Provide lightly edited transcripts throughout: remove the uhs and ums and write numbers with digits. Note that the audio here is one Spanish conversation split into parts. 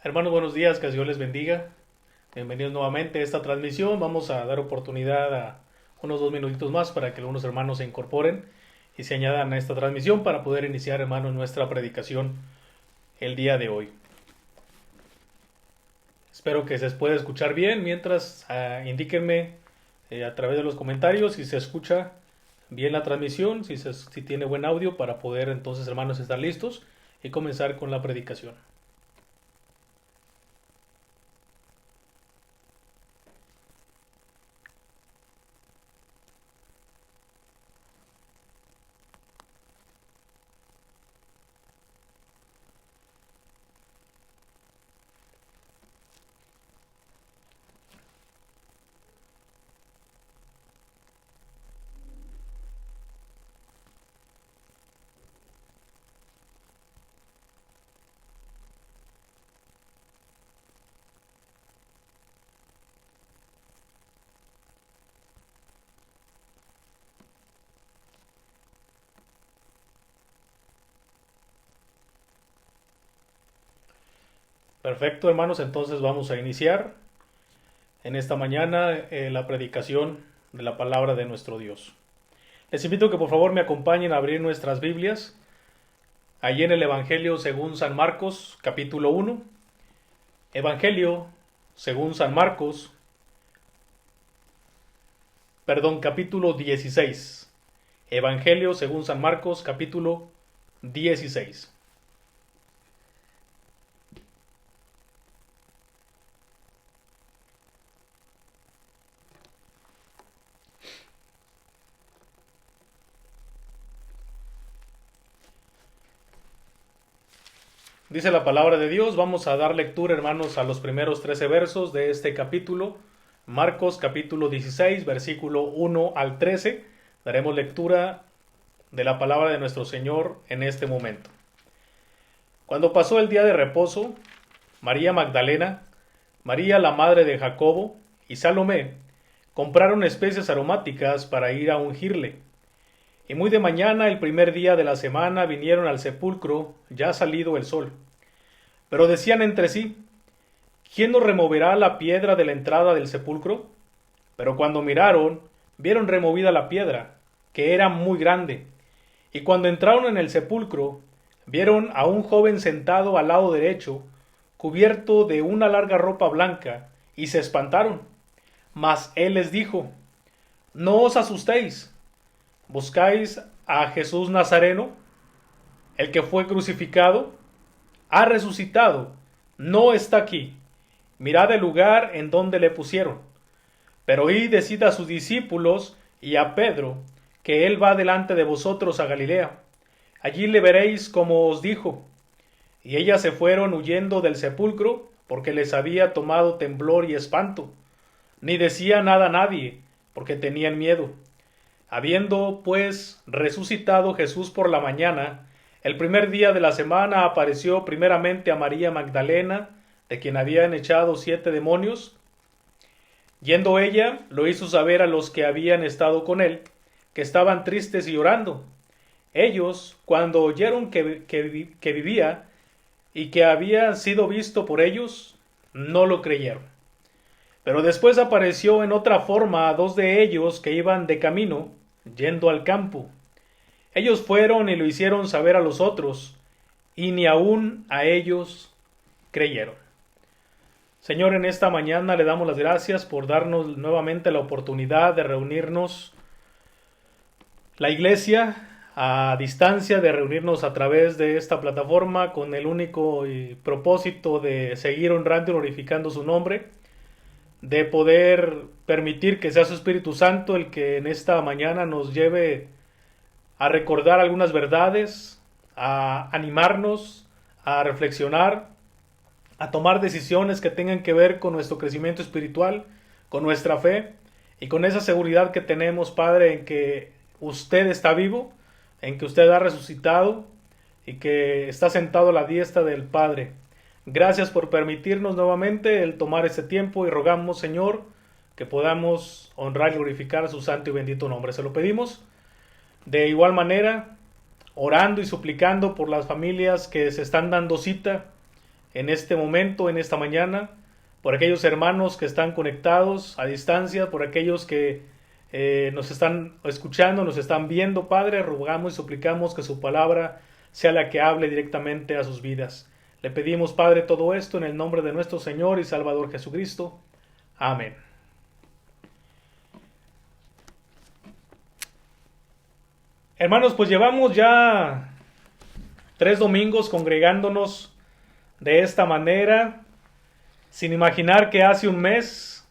Hermanos, buenos días, que Dios les bendiga. Bienvenidos nuevamente a esta transmisión. Vamos a dar oportunidad a unos 2 minutitos más para que algunos hermanos se incorporen y se añadan a esta transmisión para poder iniciar, hermanos, nuestra predicación el día de hoy. Espero que se pueda escuchar bien. Mientras, indíquenme a través de los comentarios si se escucha bien la transmisión, si tiene buen audio para poder entonces, hermanos, estar listos y comenzar con la predicación. Perfecto, hermanos, entonces vamos a iniciar en esta mañana la predicación de la palabra de nuestro Dios. Les invito a que por favor me acompañen a abrir nuestras Biblias allí en el Evangelio según San Marcos, capítulo 1. Evangelio según San Marcos, capítulo 16. Evangelio según San Marcos, capítulo 16. Dice la palabra de Dios. Vamos a dar lectura, hermanos, a los primeros 13 versos de este capítulo. Marcos capítulo 16, versículo 1 al 13. Daremos lectura de la palabra de nuestro Señor en este momento. Cuando pasó el día de reposo, María Magdalena, María la madre de Jacobo y Salomé compraron especias aromáticas para ir a ungirle. Y muy de mañana, el primer día de la semana, vinieron al sepulcro, ya salido el sol. Pero decían entre sí: ¿quién nos removerá la piedra de la entrada del sepulcro? Pero cuando miraron, vieron removida la piedra, que era muy grande. Y cuando entraron en el sepulcro, vieron a un joven sentado al lado derecho, cubierto de una larga ropa blanca, y se espantaron. Mas él les dijo: no os asustéis. ¿Buscáis a Jesús Nazareno, el que fue crucificado? Ha resucitado, no está aquí. Mirad el lugar en donde le pusieron. Pero id, decid a sus discípulos y a Pedro, que él va delante de vosotros a Galilea. Allí le veréis como os dijo. Y ellas se fueron huyendo del sepulcro, porque les había tomado temblor y espanto. Ni decía nada a nadie, porque tenían miedo. Habiendo, pues, resucitado Jesús por la mañana, el primer día de la semana apareció primeramente a María Magdalena, de quien habían echado 7 demonios. Yendo ella, lo hizo saber a los que habían estado con él, que estaban tristes y llorando. Ellos, cuando oyeron que vivía y que había sido visto por ellos, no lo creyeron. Pero después apareció en otra forma a 2 de ellos que iban de camino, yendo al campo. Ellos fueron y lo hicieron saber a los otros, y ni aun a ellos creyeron. Señor, en esta mañana le damos las gracias por darnos nuevamente la oportunidad de reunirnos, la iglesia a distancia, de reunirnos a través de esta plataforma con el único propósito de seguir honrando y glorificando su nombre, de poder permitir que sea su Espíritu Santo el que en esta mañana nos lleve a recordar algunas verdades, a animarnos, a reflexionar, a tomar decisiones que tengan que ver con nuestro crecimiento espiritual, con nuestra fe y con esa seguridad que tenemos, Padre, en que usted está vivo, en que usted ha resucitado y que está sentado a la diestra del Padre. Gracias por permitirnos nuevamente el tomar este tiempo y rogamos, Señor, que podamos honrar y glorificar su santo y bendito nombre. Se lo pedimos. De igual manera, orando y suplicando por las familias que se están dando cita en este momento, en esta mañana, por aquellos hermanos que están conectados a distancia, por aquellos que nos están escuchando, nos están viendo, Padre, rogamos y suplicamos que su palabra sea la que hable directamente a sus vidas. Le pedimos, Padre, todo esto en el nombre de nuestro Señor y Salvador Jesucristo. Amén. Hermanos, pues llevamos ya 3 domingos congregándonos de esta manera, sin imaginar que hace un mes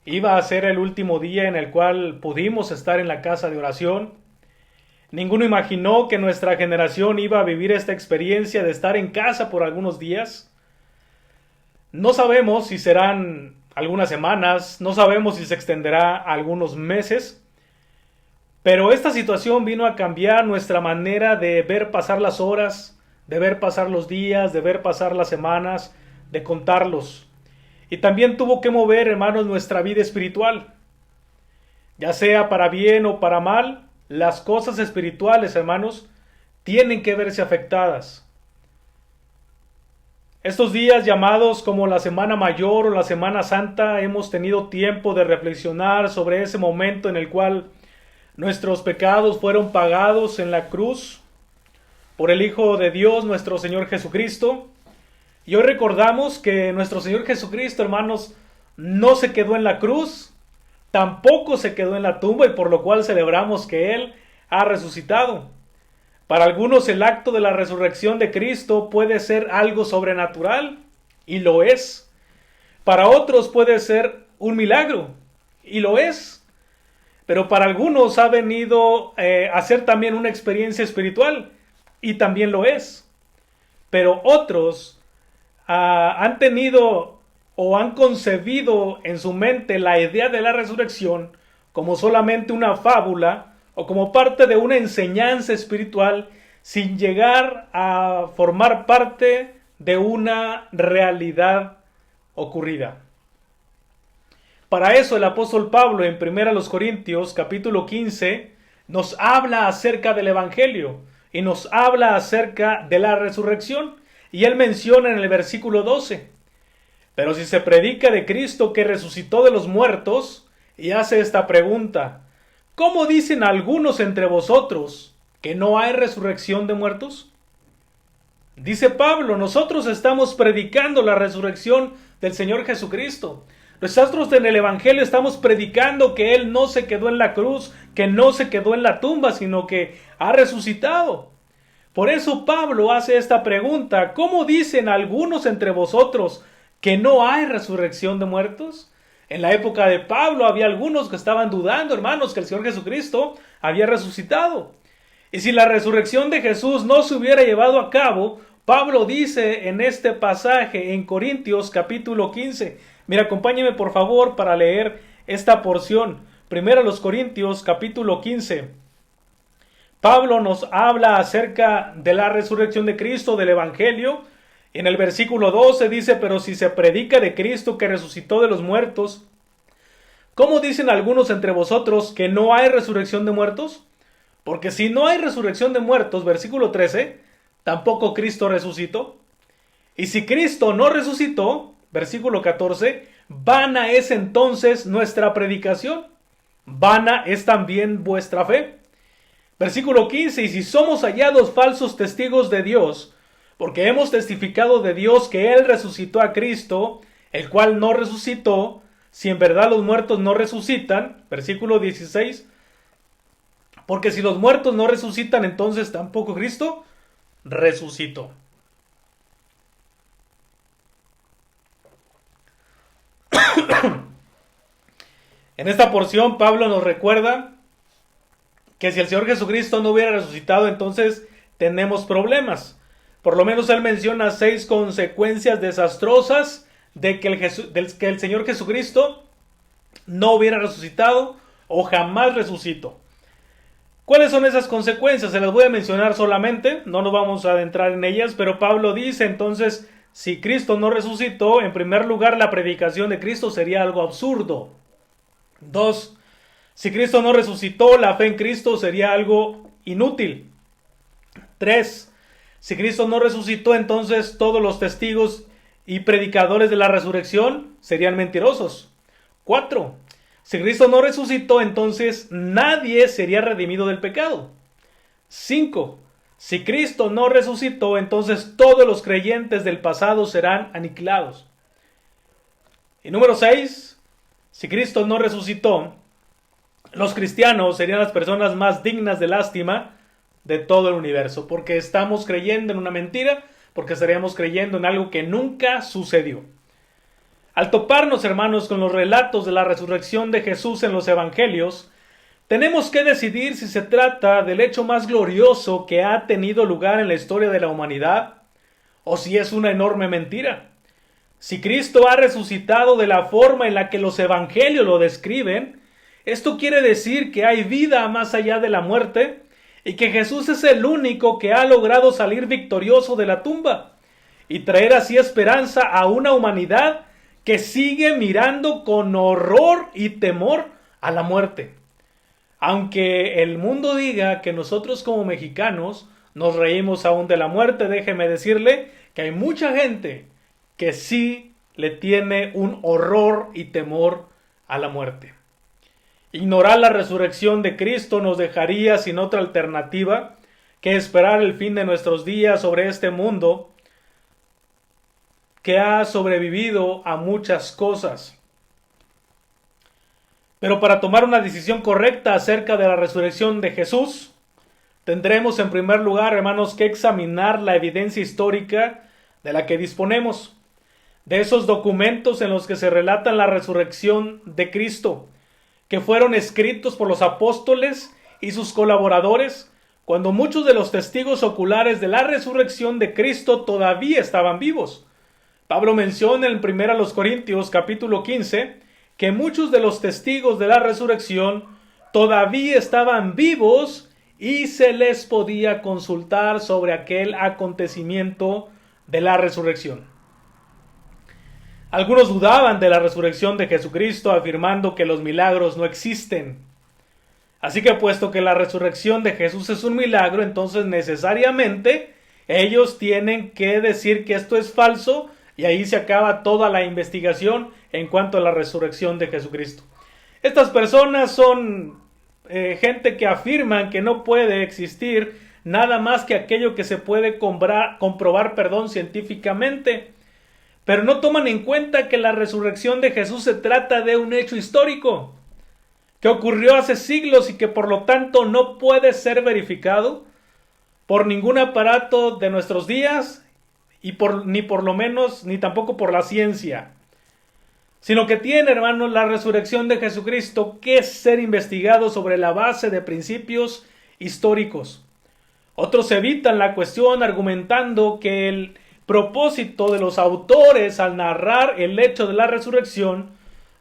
iba a ser el último día en el cual pudimos estar en la casa de oración. Ninguno imaginó que nuestra generación iba a vivir esta experiencia de estar en casa por algunos días. No sabemos si serán algunas semanas, no sabemos si se extenderá algunos meses, pero esta situación vino a cambiar nuestra manera de ver pasar las horas, de ver pasar los días, de ver pasar las semanas, de contarlos. Y también tuvo que mover, hermanos, nuestra vida espiritual. Ya sea para bien o para mal, las cosas espirituales, hermanos, tienen que verse afectadas. Estos días llamados como la Semana Mayor o la Semana Santa, hemos tenido tiempo de reflexionar sobre ese momento en el cual nuestros pecados fueron pagados en la cruz por el Hijo de Dios, nuestro Señor Jesucristo. Y hoy recordamos que nuestro Señor Jesucristo, hermanos, no se quedó en la cruz, tampoco se quedó en la tumba, y por lo cual celebramos que Él ha resucitado. Para algunos el acto de la resurrección de Cristo puede ser algo sobrenatural, y lo es. Para otros puede ser un milagro, y lo es. Pero para algunos ha venido a ser también una experiencia espiritual, y también lo es. Pero otros han tenido o han concebido en su mente la idea de la resurrección como solamente una fábula o como parte de una enseñanza espiritual sin llegar a formar parte de una realidad ocurrida. Para eso el apóstol Pablo en 1 Corintios capítulo 15 nos habla acerca del Evangelio y nos habla acerca de la resurrección, y él menciona en el versículo 12: pero si se predica de Cristo que resucitó de los muertos, y hace esta pregunta: ¿cómo dicen algunos entre vosotros que no hay resurrección de muertos? Dice Pablo, nosotros estamos predicando la resurrección del Señor Jesucristo. Nosotros en el Evangelio estamos predicando que Él no se quedó en la cruz, que no se quedó en la tumba, sino que ha resucitado. Por eso Pablo hace esta pregunta: ¿cómo dicen algunos entre vosotros que no hay resurrección de muertos? En la época de Pablo había algunos que estaban dudando, hermanos, que el Señor Jesucristo había resucitado. Y si la resurrección de Jesús no se hubiera llevado a cabo, Pablo dice en este pasaje en Corintios capítulo 15, mira, acompáñeme por favor para leer esta porción. Primero los Corintios capítulo 15. Pablo nos habla acerca de la resurrección de Cristo, del Evangelio. En el versículo 12 dice: pero si se predica de Cristo que resucitó de los muertos, ¿cómo dicen algunos entre vosotros que no hay resurrección de muertos? Porque si no hay resurrección de muertos, versículo 13, tampoco Cristo resucitó. Y si Cristo no resucitó, versículo 14, vana es entonces nuestra predicación, vana es también vuestra fe. Versículo 15, y si somos hallados falsos testigos de Dios, porque hemos testificado de Dios que Él resucitó a Cristo, el cual no resucitó, si en verdad los muertos no resucitan, versículo 16, porque si los muertos no resucitan, entonces tampoco Cristo resucitó. En esta porción Pablo nos recuerda que si el Señor Jesucristo no hubiera resucitado, entonces tenemos problemas. Por lo menos él menciona 6 consecuencias desastrosas de que el Señor Jesucristo no hubiera resucitado o jamás resucitó. ¿Cuáles son esas consecuencias? Se las voy a mencionar solamente, no nos vamos a adentrar en ellas, pero Pablo dice entonces, si Cristo no resucitó, en primer lugar la predicación de Cristo sería algo absurdo. 2. Si Cristo no resucitó, la fe en Cristo sería algo inútil. 3. Si Cristo no resucitó, entonces todos los testigos y predicadores de la resurrección serían mentirosos. 4. Si Cristo no resucitó, entonces nadie sería redimido del pecado. 5. Si Cristo no resucitó, entonces todos los creyentes del pasado serán aniquilados. Y número 6. Si Cristo no resucitó, los cristianos serían las personas más dignas de lástima de todo el universo, porque estamos creyendo en una mentira, porque estaríamos creyendo en algo que nunca sucedió. Al toparnos, hermanos, con los relatos de la resurrección de Jesús en los evangelios, tenemos que decidir si se trata del hecho más glorioso que ha tenido lugar en la historia de la humanidad, o si es una enorme mentira. Si Cristo ha resucitado de la forma en la que los evangelios lo describen, esto quiere decir que hay vida más allá de la muerte y que Jesús es el único que ha logrado salir victorioso de la tumba y traer así esperanza a una humanidad que sigue mirando con horror y temor a la muerte. Aunque el mundo diga que nosotros como mexicanos nos reímos aún de la muerte, déjeme decirle que hay mucha gente que sí le tiene un horror y temor a la muerte. Ignorar la resurrección de Cristo nos dejaría sin otra alternativa que esperar el fin de nuestros días sobre este mundo que ha sobrevivido a muchas cosas. Pero para tomar una decisión correcta acerca de la resurrección de Jesús, tendremos en primer lugar, hermanos, que examinar la evidencia histórica de la que disponemos, de esos documentos en los que se relata la resurrección de Cristo, que fueron escritos por los apóstoles y sus colaboradores, cuando muchos de los testigos oculares de la resurrección de Cristo todavía estaban vivos. Pablo menciona en 1 Corintios capítulo 15 que muchos de los testigos de la resurrección todavía estaban vivos y se les podía consultar sobre aquel acontecimiento de la resurrección. Algunos dudaban de la resurrección de Jesucristo, afirmando que los milagros no existen. Así que puesto que la resurrección de Jesús es un milagro, entonces necesariamente ellos tienen que decir que esto es falso y ahí se acaba toda la investigación en cuanto a la resurrección de Jesucristo. Estas personas son gente que afirman que no puede existir nada más que aquello que se puede comprobar científicamente. Pero no toman en cuenta que la resurrección de Jesús se trata de un hecho histórico, que ocurrió hace siglos y que por lo tanto no puede ser verificado por ningún aparato de nuestros días y ni tampoco por la ciencia. Sino que tiene, hermanos, la resurrección de Jesucristo que ser investigado sobre la base de principios históricos. Otros evitan la cuestión argumentando que el propósito de los autores al narrar el hecho de la resurrección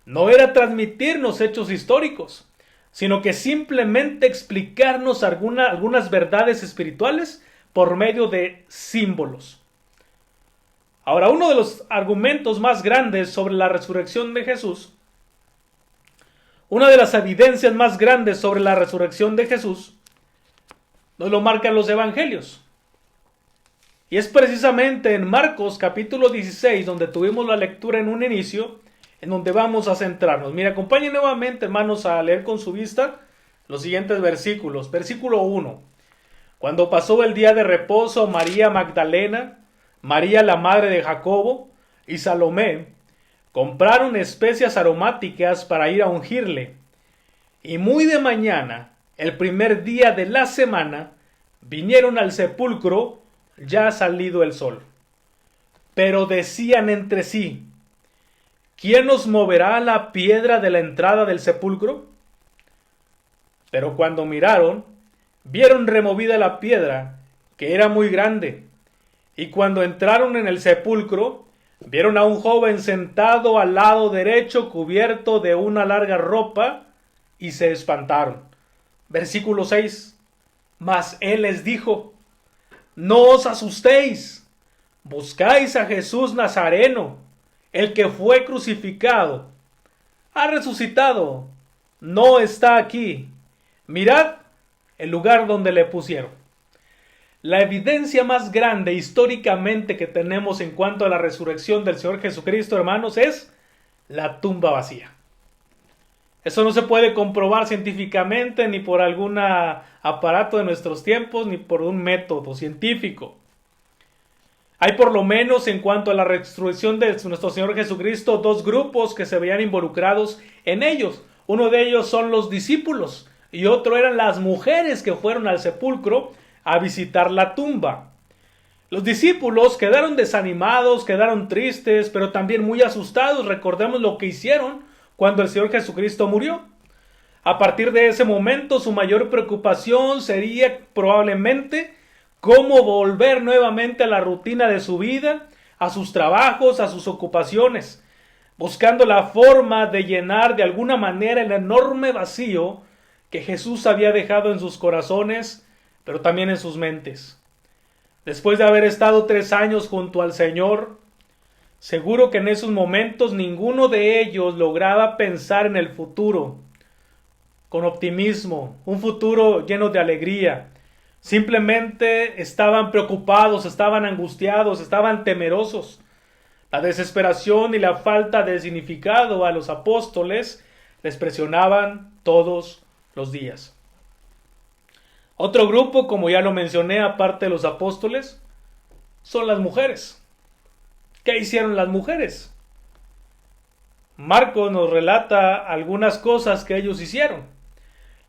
no era transmitirnos hechos históricos, sino que simplemente explicarnos algunas verdades espirituales por medio de símbolos. Ahora, uno de los argumentos más grandes sobre la resurrección de Jesús, una de las evidencias más grandes sobre la resurrección de Jesús, nos lo marcan los evangelios. Y es precisamente en Marcos capítulo 16, donde tuvimos la lectura en un inicio, en donde vamos a centrarnos. Mira, acompañen nuevamente, hermanos, a leer con su vista los siguientes versículos. Versículo 1. Cuando pasó el día de reposo, María Magdalena, María la madre de Jacobo y Salomé compraron especias aromáticas para ir a ungirle. Y muy de mañana, el primer día de la semana, vinieron al sepulcro ya salido el sol. Pero decían entre sí: ¿quién nos moverá la piedra de la entrada del sepulcro? Pero cuando miraron, vieron removida la piedra, que era muy grande. Y cuando entraron en el sepulcro, vieron a un joven sentado al lado derecho, cubierto de una larga ropa, y se espantaron. Versículo 6. Mas él les dijo: no os asustéis, buscáis a Jesús Nazareno, el que fue crucificado. Ha resucitado, no está aquí. Mirad el lugar donde le pusieron. la evidencia más grande históricamente que tenemos en cuanto a la resurrección del Señor Jesucristo, hermanos, es la tumba vacía. Eso no se puede comprobar científicamente ni por algún aparato de nuestros tiempos ni por un método científico. Hay por lo menos en cuanto a la resurrección de nuestro Señor Jesucristo dos grupos que se veían involucrados en ellos. Uno de ellos son los discípulos y otro eran las mujeres que fueron al sepulcro a visitar la tumba. Los discípulos quedaron desanimados, quedaron tristes, pero también muy asustados. Recordemos lo que hicieron cuando el Señor Jesucristo murió. A partir de ese momento, su mayor preocupación sería probablemente cómo volver nuevamente a la rutina de su vida, a sus trabajos, a sus ocupaciones, buscando la forma de llenar de alguna manera el enorme vacío que Jesús había dejado en sus corazones, pero también en sus mentes. Después de haber estado 3 años junto al Señor, seguro que en esos momentos ninguno de ellos lograba pensar en el futuro con optimismo, un futuro lleno de alegría. Simplemente estaban preocupados, estaban angustiados, estaban temerosos. La desesperación y la falta de significado a los apóstoles les presionaban todos los días. Otro grupo, como ya lo mencioné, aparte de los apóstoles, son las mujeres. ¿Qué hicieron las mujeres? Marcos nos relata algunas cosas que ellos hicieron.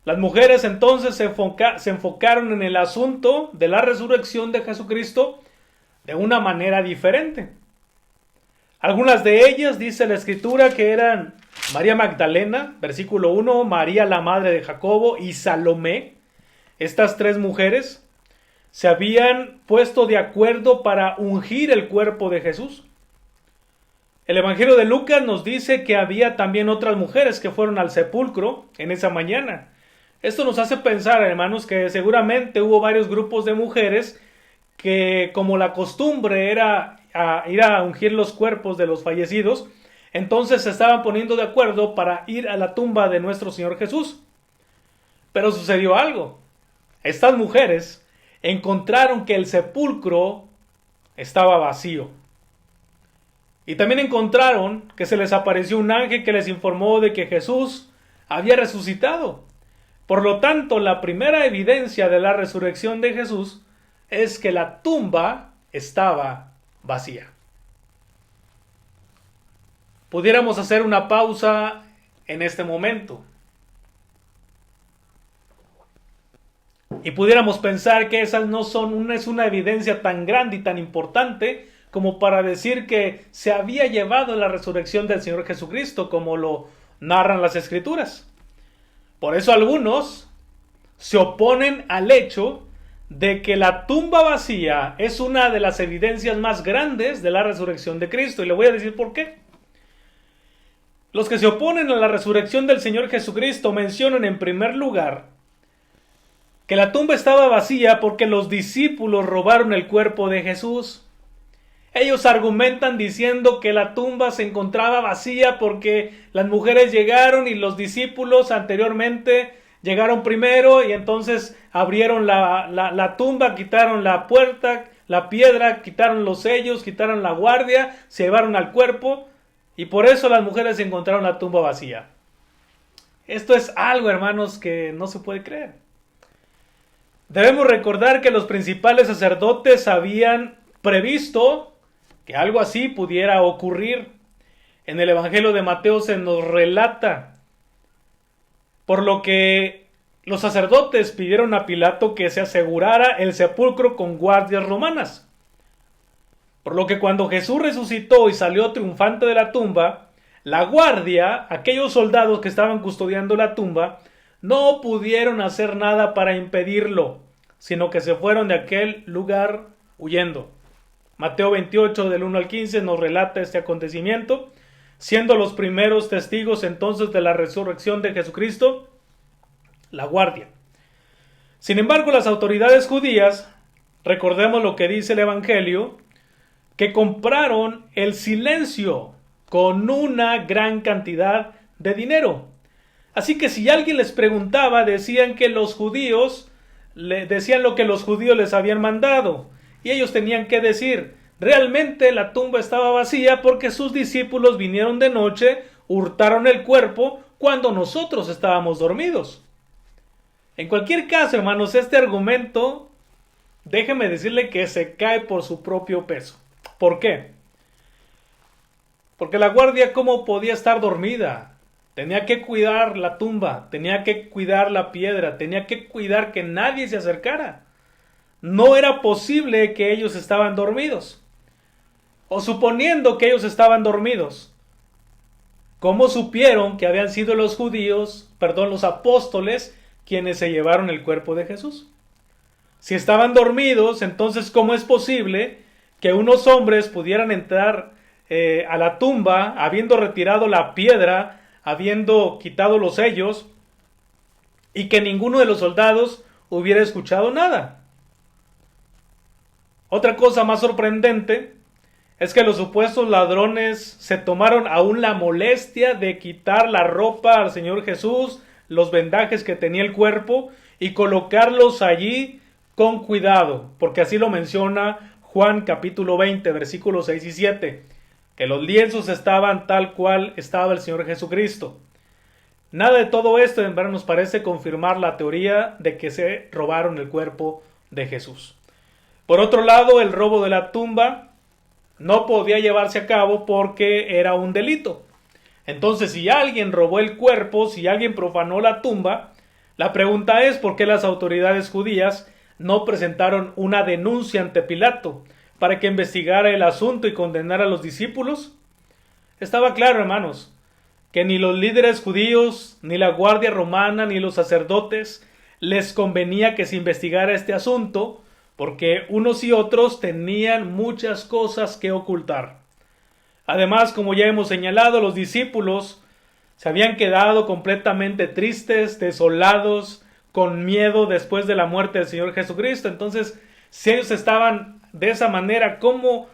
Las mujeres entonces se enfocaron en el asunto de la resurrección de Jesucristo de una manera diferente. Algunas de ellas, dice la Escritura, que eran María Magdalena, versículo 1, María la madre de Jacobo y Salomé. Estas 3 mujeres se habían puesto de acuerdo para ungir el cuerpo de Jesús. El Evangelio de Lucas nos dice que había también otras mujeres que fueron al sepulcro en esa mañana. Esto nos hace pensar, hermanos, que seguramente hubo varios grupos de mujeres que, como la costumbre era ir a ungir los cuerpos de los fallecidos, entonces se estaban poniendo de acuerdo para ir a la tumba de nuestro Señor Jesús. Pero sucedió algo. Estas mujeres encontraron que el sepulcro estaba vacío. Y también encontraron que se les apareció un ángel que les informó de que Jesús había resucitado. Por lo tanto, la primera evidencia de la resurrección de Jesús es que la tumba estaba vacía. Pudiéramos hacer una pausa en este momento y pudiéramos pensar que esas no es una evidencia tan grande y tan importante como para decir que se había llevado la resurrección del Señor Jesucristo, como lo narran las Escrituras. Por eso algunos se oponen al hecho de que la tumba vacía es una de las evidencias más grandes de la resurrección de Cristo. Y le voy a decir por qué. Los que se oponen a la resurrección del Señor Jesucristo mencionan en primer lugar que la tumba estaba vacía porque los discípulos robaron el cuerpo de Jesús. Ellos argumentan diciendo que la tumba se encontraba vacía porque las mujeres llegaron y los discípulos anteriormente llegaron primero y entonces abrieron la tumba, quitaron la puerta, la piedra, quitaron los sellos, quitaron la guardia, se llevaron al cuerpo y por eso las mujeres encontraron la tumba vacía. Esto es algo, hermanos, que no se puede creer. Debemos recordar que los principales sacerdotes habían previsto que algo así pudiera ocurrir. En el Evangelio de Mateo se nos relata, por lo que los sacerdotes pidieron a Pilato que se asegurara el sepulcro con guardias romanas. Por lo que cuando Jesús resucitó y salió triunfante de la tumba, la guardia, aquellos soldados que estaban custodiando la tumba, no pudieron hacer nada para impedirlo, sino que se fueron de aquel lugar huyendo. Mateo 28 del 1 al 15 nos relata este acontecimiento, siendo los primeros testigos entonces de la resurrección de Jesucristo, la guardia. Sin embargo, las autoridades judías, recordemos lo que dice el Evangelio, que compraron el silencio con una gran cantidad de dinero. Así que si alguien les preguntaba, decían que los judíos le decían lo que los judíos les habían mandado. Y ellos tenían que decir, realmente la tumba estaba vacía porque sus discípulos vinieron de noche, hurtaron el cuerpo cuando nosotros estábamos dormidos. En cualquier caso, hermanos, este argumento, déjeme decirle que se cae por su propio peso. ¿Por qué? Porque la guardia, ¿cómo podía estar dormida? Tenía que cuidar la tumba, tenía que cuidar la piedra, tenía que cuidar que nadie se acercara. No era posible que ellos estaban dormidos. O suponiendo que ellos estaban dormidos, ¿cómo supieron que habían sido los los apóstoles, quienes se llevaron el cuerpo de Jesús? Si estaban dormidos, entonces ¿cómo es posible que unos hombres pudieran entrar a la tumba, habiendo retirado la piedra, habiendo quitado los sellos, y que ninguno de los soldados hubiera escuchado nada? Otra cosa más sorprendente es que los supuestos ladrones se tomaron aún la molestia de quitar la ropa al Señor Jesús, los vendajes que tenía el cuerpo, y colocarlos allí con cuidado, porque así lo menciona Juan capítulo 20, versículos 6 y 7, que los lienzos estaban tal cual estaba el Señor Jesucristo. Nada de todo esto, en verdad, nos parece confirmar la teoría de que se robaron el cuerpo de Jesús. Por otro lado, el robo de la tumba no podía llevarse a cabo porque era un delito. Entonces, si alguien robó el cuerpo, si alguien profanó la tumba, la pregunta es ¿por qué las autoridades judías no presentaron una denuncia ante Pilato para que investigara el asunto y condenara a los discípulos? Estaba claro, hermanos, que ni los líderes judíos, ni la guardia romana, ni los sacerdotes les convenía que se investigara este asunto, porque unos y otros tenían muchas cosas que ocultar. Además, como ya hemos señalado, los discípulos se habían quedado completamente tristes, desolados, con miedo después de la muerte del Señor Jesucristo. Entonces, si ellos estaban de esa manera, ¿cómo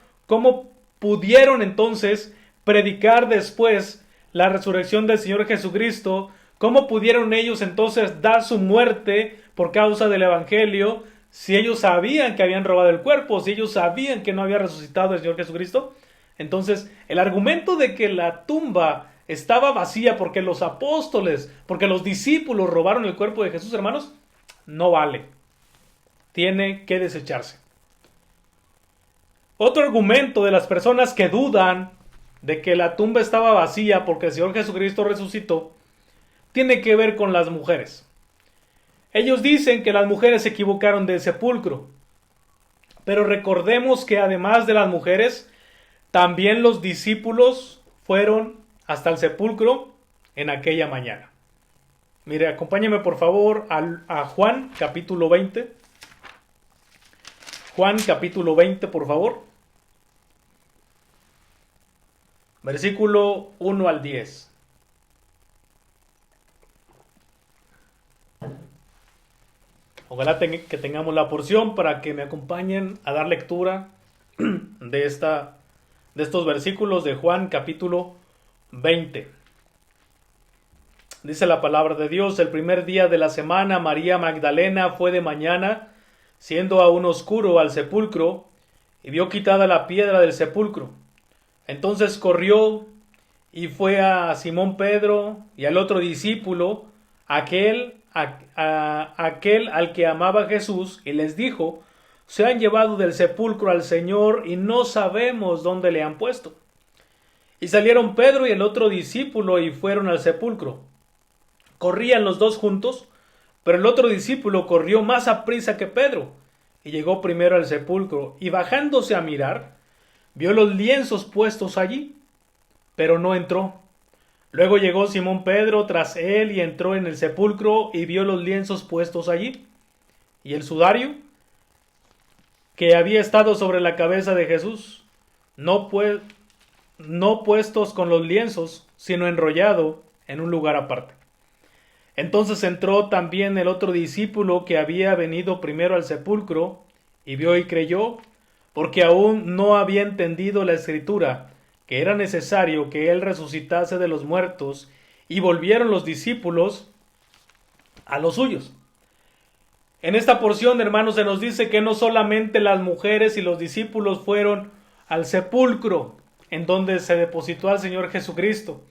pudieron entonces predicar después la resurrección del Señor Jesucristo? ¿Cómo pudieron ellos entonces dar su muerte por causa del Evangelio si ellos sabían que habían robado el cuerpo, si ellos sabían que no había resucitado el Señor Jesucristo? Entonces, el argumento de que la tumba estaba vacía porque los apóstoles, porque los discípulos robaron el cuerpo de Jesús, hermanos, no vale. Tiene que desecharse. Otro argumento de las personas que dudan de que la tumba estaba vacía porque el Señor Jesucristo resucitó, tiene que ver con las mujeres. Ellos dicen que las mujeres se equivocaron del sepulcro, pero recordemos que además de las mujeres, también los discípulos fueron hasta el sepulcro en aquella mañana. Mire, acompáñeme por favor a Juan capítulo 20. Juan capítulo 20, por favor. Versículo 1 al 10. Ojalá que tengamos la porción para que me acompañen a dar lectura de estos versículos de Juan capítulo 20. Dice la palabra de Dios: el primer día de la semana, María Magdalena fue de mañana, siendo aún oscuro, al sepulcro, y vio quitada la piedra del sepulcro. Entonces corrió y fue a Simón Pedro y al otro discípulo, aquel al que amaba Jesús, y les dijo: se han llevado del sepulcro al Señor y no sabemos dónde le han puesto. Y salieron Pedro y el otro discípulo y fueron al sepulcro. Corrían los dos juntos, pero el otro discípulo corrió más aprisa que Pedro y llegó primero al sepulcro, y bajándose a mirar, vio los lienzos puestos allí, pero no entró. Luego llegó Simón Pedro tras él y entró en el sepulcro y vio los lienzos puestos allí, y el sudario que había estado sobre la cabeza de Jesús, no puestos con los lienzos, sino enrollado en un lugar aparte. Entonces entró también el otro discípulo que había venido primero al sepulcro, y vio y creyó, porque aún no había entendido la escritura, que era necesario que él resucitase de los muertos, y volvieron los discípulos a los suyos. En esta porción, hermanos, se nos dice que no solamente las mujeres y los discípulos fueron al sepulcro en donde se depositó al Señor Jesucristo.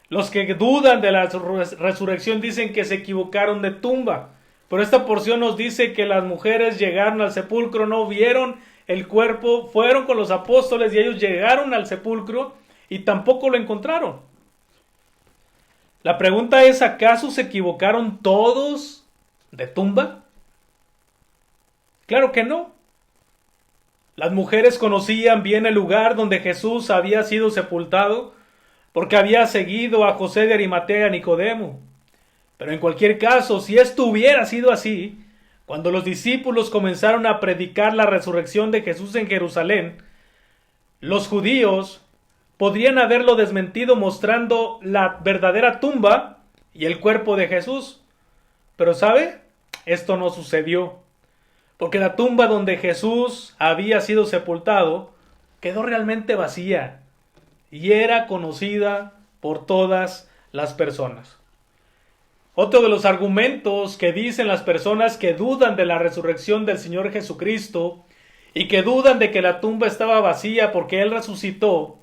Los que dudan de la resurrección dicen que se equivocaron de tumba. Pero esta porción nos dice que las mujeres llegaron al sepulcro, no vieron el cuerpo, fueron con los apóstoles y ellos llegaron al sepulcro y tampoco lo encontraron. La pregunta es, ¿acaso se equivocaron todos de tumba? Claro que no. Las mujeres conocían bien el lugar donde Jesús había sido sepultado porque había seguido a José de Arimatea y a Nicodemo. Pero en cualquier caso, si esto hubiera sido así, cuando los discípulos comenzaron a predicar la resurrección de Jesús en Jerusalén, los judíos podrían haberlo desmentido mostrando la verdadera tumba y el cuerpo de Jesús. Pero ¿sabe? Esto no sucedió, porque la tumba donde Jesús había sido sepultado quedó realmente vacía y era conocida por todas las personas. Otro de los argumentos que dicen las personas que dudan de la resurrección del Señor Jesucristo y que dudan de que la tumba estaba vacía porque Él resucitó,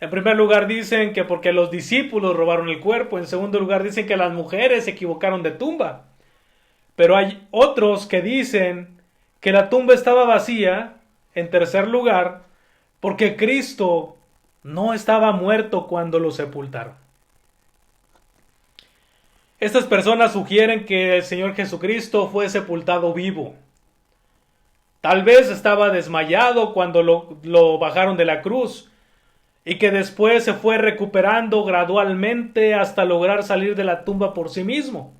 en primer lugar dicen que porque los discípulos robaron el cuerpo, en segundo lugar dicen que las mujeres se equivocaron de tumba. Pero hay otros que dicen que la tumba estaba vacía, en tercer lugar, porque Cristo no estaba muerto cuando lo sepultaron. Estas personas sugieren que el Señor Jesucristo fue sepultado vivo. Tal vez estaba desmayado cuando lo bajaron de la cruz y que después se fue recuperando gradualmente hasta lograr salir de la tumba por sí mismo.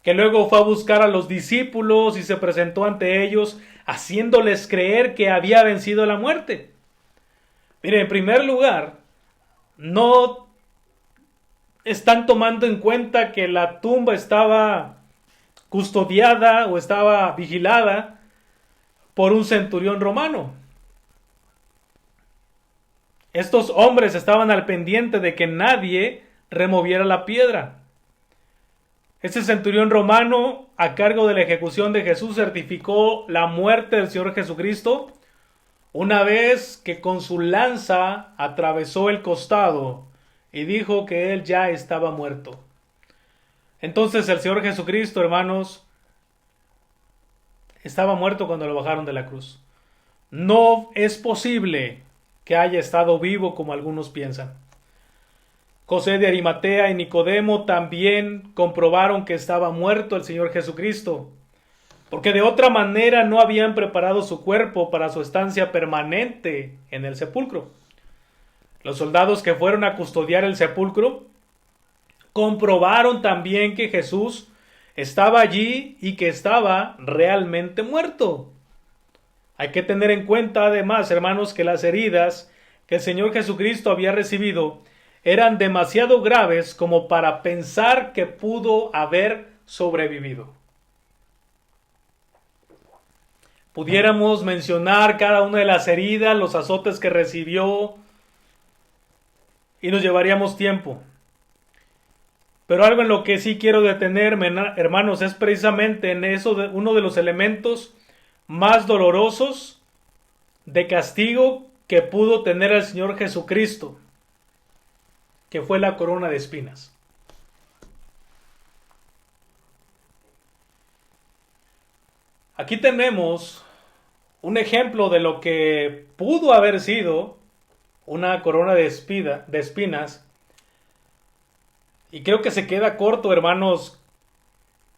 Que luego fue a buscar a los discípulos y se presentó ante ellos haciéndoles creer que había vencido la muerte. Mire, en primer lugar, no están tomando en cuenta que la tumba estaba custodiada o estaba vigilada por un centurión romano. Estos hombres estaban al pendiente de que nadie removiera la piedra. Este centurión romano, a cargo de la ejecución de Jesús, certificó la muerte del Señor Jesucristo una vez que con su lanza atravesó el costado y dijo que él ya estaba muerto. Entonces el Señor Jesucristo, hermanos, estaba muerto cuando lo bajaron de la cruz. No es posible que haya estado vivo como algunos piensan. José de Arimatea y Nicodemo también comprobaron que estaba muerto el Señor Jesucristo, porque de otra manera no habían preparado su cuerpo para su estancia permanente en el sepulcro. Los soldados que fueron a custodiar el sepulcro comprobaron también que Jesús estaba allí y que estaba realmente muerto. Hay que tener en cuenta además, hermanos, que las heridas que el Señor Jesucristo había recibido eran demasiado graves como para pensar que pudo haber sobrevivido. Pudiéramos mencionar cada una de las heridas, los azotes que recibió, y nos llevaríamos tiempo. Pero algo en lo que sí quiero detenerme, hermanos, es precisamente en eso, uno de los elementos más dolorosos de castigo que pudo tener el Señor Jesucristo, que fue la corona de espinas. Aquí tenemos un ejemplo de lo que pudo haber sido una corona de espinas, y creo que se queda corto, hermanos,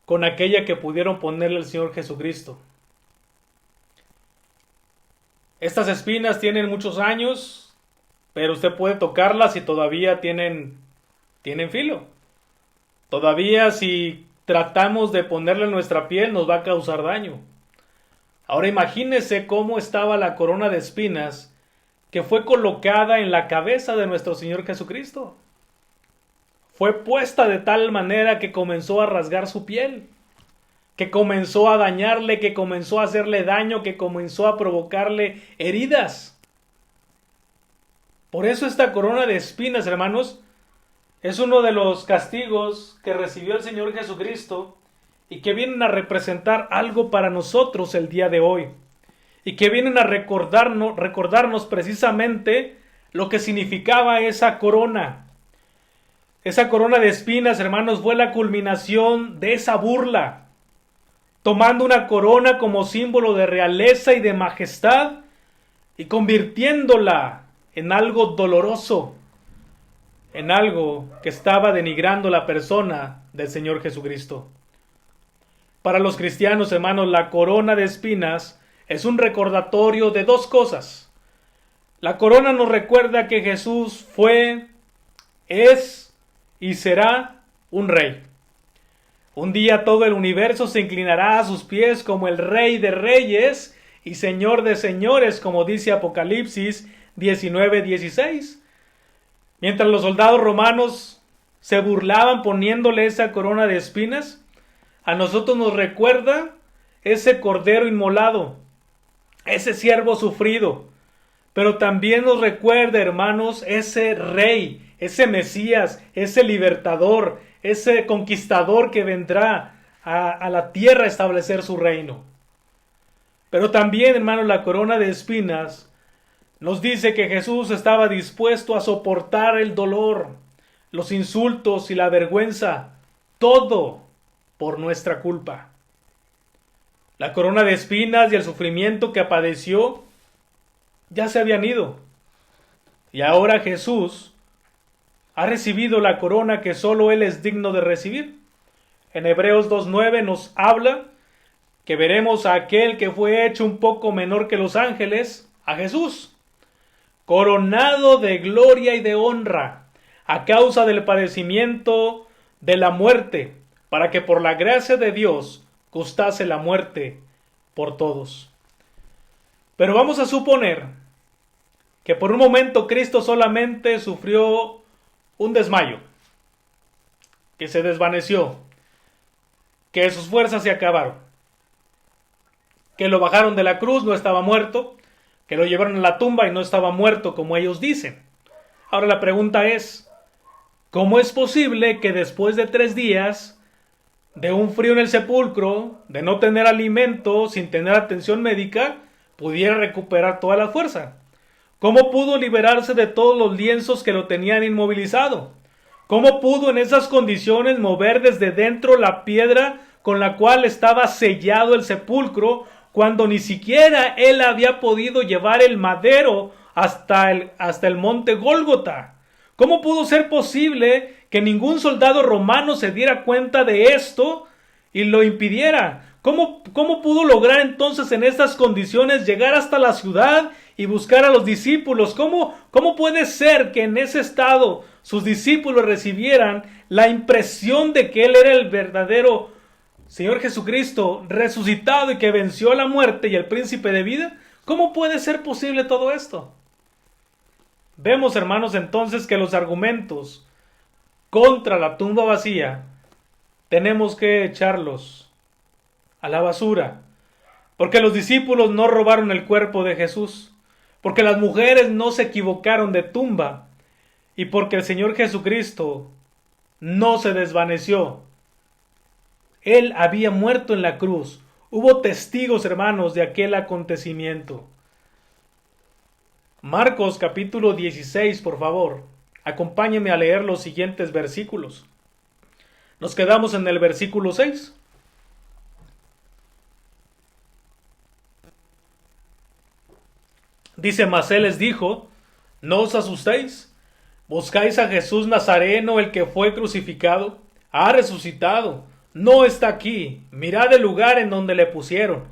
con aquella que pudieron ponerle al Señor Jesucristo. Estas espinas tienen muchos años, pero usted puede tocarlas y todavía tienen filo. Todavía si tratamos de ponerle en nuestra piel nos va a causar daño. Ahora imagínese cómo estaba la corona de espinas que fue colocada en la cabeza de nuestro Señor Jesucristo. Fue puesta de tal manera que comenzó a rasgar su piel, que comenzó a dañarle, que comenzó a hacerle daño, que comenzó a provocarle heridas. Por eso esta corona de espinas, hermanos, es uno de los castigos que recibió el Señor Jesucristo y que vienen a representar algo para nosotros el día de hoy, y que vienen a recordarnos precisamente lo que significaba esa corona. Esa corona de espinas, hermanos, fue la culminación de esa burla, tomando una corona como símbolo de realeza y de majestad y convirtiéndola en algo doloroso, en algo que estaba denigrando la persona del Señor Jesucristo. Para los cristianos, hermanos, la corona de espinas es un recordatorio de dos cosas. La corona nos recuerda que Jesús fue, es y será un rey. Un día todo el universo se inclinará a sus pies como el Rey de Reyes y Señor de Señores, como dice Apocalipsis 19:16. Mientras los soldados romanos se burlaban poniéndole esa corona de espinas, a nosotros nos recuerda ese cordero inmolado, ese siervo sufrido, pero también nos recuerda, hermanos, ese rey, ese Mesías, ese libertador, ese conquistador que vendrá a la tierra a establecer su reino. Pero también, hermanos, la corona de espinas nos dice que Jesús estaba dispuesto a soportar el dolor, los insultos y la vergüenza, todo por nuestra culpa. La corona de espinas y el sufrimiento que padeció ya se habían ido. Y ahora Jesús ha recibido la corona que solo Él es digno de recibir. En Hebreos 2:9 nos habla que veremos a aquel que fue hecho un poco menor que los ángeles, a Jesús, coronado de gloria y de honra, a causa del padecimiento de la muerte, para que por la gracia de Dios gustase la muerte por todos. Pero vamos a suponer que por un momento Cristo solamente sufrió un desmayo, que se desvaneció, que sus fuerzas se acabaron, que lo bajaron de la cruz, no estaba muerto, que lo llevaron a la tumba y no estaba muerto como ellos dicen. Ahora la pregunta es, ¿cómo es posible que después de 3 días de un frío en el sepulcro, de no tener alimento, sin tener atención médica, pudiera recuperar toda la fuerza? ¿Cómo pudo liberarse de todos los lienzos que lo tenían inmovilizado? ¿Cómo pudo en esas condiciones mover desde dentro la piedra con la cual estaba sellado el sepulcro, cuando ni siquiera él había podido llevar el madero hasta el monte Gólgota? ¿Cómo pudo ser posible que ningún soldado romano se diera cuenta de esto y lo impidiera? ¿Cómo pudo lograr entonces en estas condiciones llegar hasta la ciudad y buscar a los discípulos? ¿Cómo puede ser que en ese estado sus discípulos recibieran la impresión de que Él era el verdadero Señor Jesucristo resucitado y que venció a la muerte y el príncipe de vida? ¿Cómo puede ser posible todo esto? Vemos, hermanos, entonces que los argumentos contra la tumba vacía tenemos que echarlos a la basura, porque los discípulos no robaron el cuerpo de Jesús, porque las mujeres no se equivocaron de tumba, y porque el Señor Jesucristo no se desvaneció. Él había muerto en la cruz. Hubo testigos, hermanos, de aquel acontecimiento. Marcos capítulo 16, por favor. Acompáñeme a leer los siguientes versículos. Nos quedamos en el versículo 6. Dice, mas él les dijo, no os asustéis, buscáis a Jesús Nazareno, el que fue crucificado, ha resucitado, no está aquí, mirad el lugar en donde le pusieron.